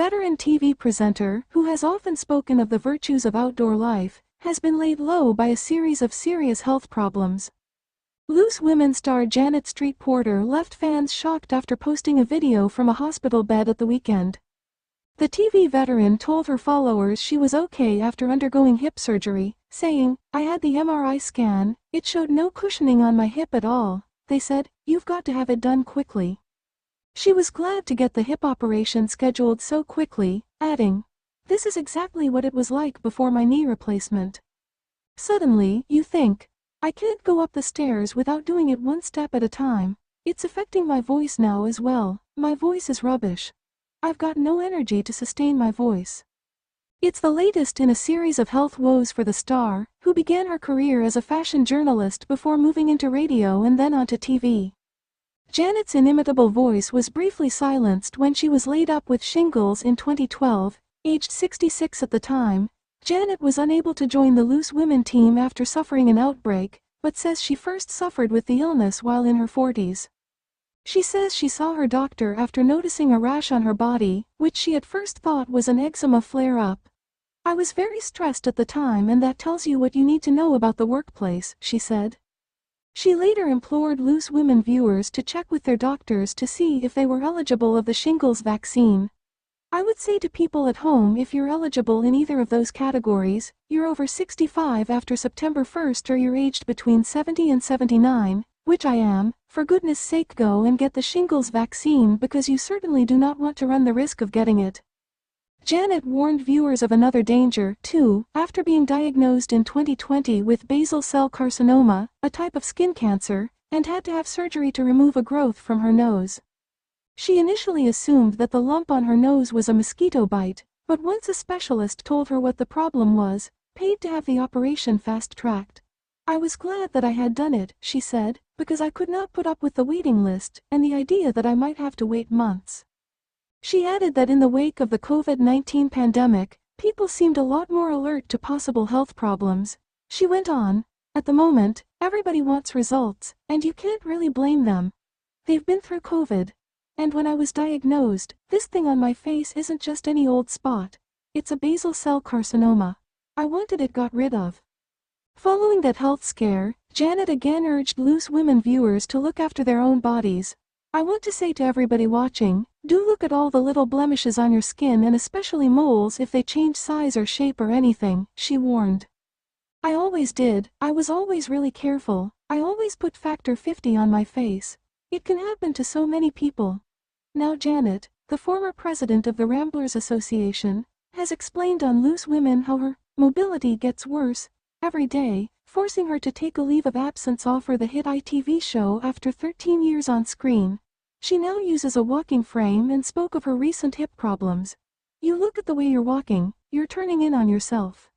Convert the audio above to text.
veteran TV presenter who has often spoken of the virtues of outdoor life, has been laid low by a series of serious health problems. Loose Women star Janet Street Porter left fans shocked after posting a video from a hospital bed at the weekend. The TV veteran told her followers she was okay after undergoing hip surgery, saying, "I had the MRI scan, it showed no cushioning on my hip at all. They said, you've got to have it done quickly." She was glad to get the hip operation scheduled so quickly, adding, "This is exactly what it was like before my knee replacement. Suddenly, you think, I can't go up the stairs without doing it one step at a time. It's affecting my voice now as well. My voice is rubbish. I've got no energy to sustain my voice." It's the latest in a series of health woes for the star, who began her career as a fashion journalist before moving into radio and then onto TV. Janet's inimitable voice was briefly silenced when she was laid up with shingles in 2012, aged 66 at the time. Janet was unable to join the Loose Women team after suffering an outbreak, but says she first suffered with the illness while in her 40s. She says she saw her doctor after noticing a rash on her body, which she at first thought was an eczema flare-up. "I was very stressed at the time, and that tells you what you need to know about the workplace," she said. She later implored Loose Women viewers to check with their doctors to see if they were eligible of the shingles vaccine. "I would say to people at home, if you're eligible in either of those categories, you're over 65 after September 1st or you're aged between 70 and 79, which I am, for goodness sake go and get the shingles vaccine because you certainly do not want to run the risk of getting it." Janet warned viewers of another danger, too, after being diagnosed in 2020 with basal cell carcinoma, a type of skin cancer, and had to have surgery to remove a growth from her nose. She initially assumed that the lump on her nose was a mosquito bite, but once a specialist told her what the problem was, paid to have the operation fast-tracked. "I was glad that I had done it," she said, "because I could not put up with the waiting list and the idea that I might have to wait months." She added that in the wake of the COVID-19 pandemic, people seemed a lot more alert to possible health problems. She went on, "At the moment, everybody wants results, and you can't really blame them. They've been through COVID. And when I was diagnosed, this thing on my face isn't just any old spot. It's a basal cell carcinoma. I wanted it got rid of." Following that health scare, Janet again urged Loose Women viewers to look after their own bodies. "I want to say to everybody watching, do look at all the little blemishes on your skin and especially moles if they change size or shape or anything," she warned. "I always did, I was always really careful, I always put factor 50 on my face. It can happen to so many people." Now Janet, the former president of the Ramblers Association, has explained on Loose Women how her mobility gets worse every day, forcing her to take a leave of absence off the hit ITV show after 13 years on screen. She now uses a walking frame and spoke of her recent hip problems. "You look at the way you're walking, you're turning in on yourself.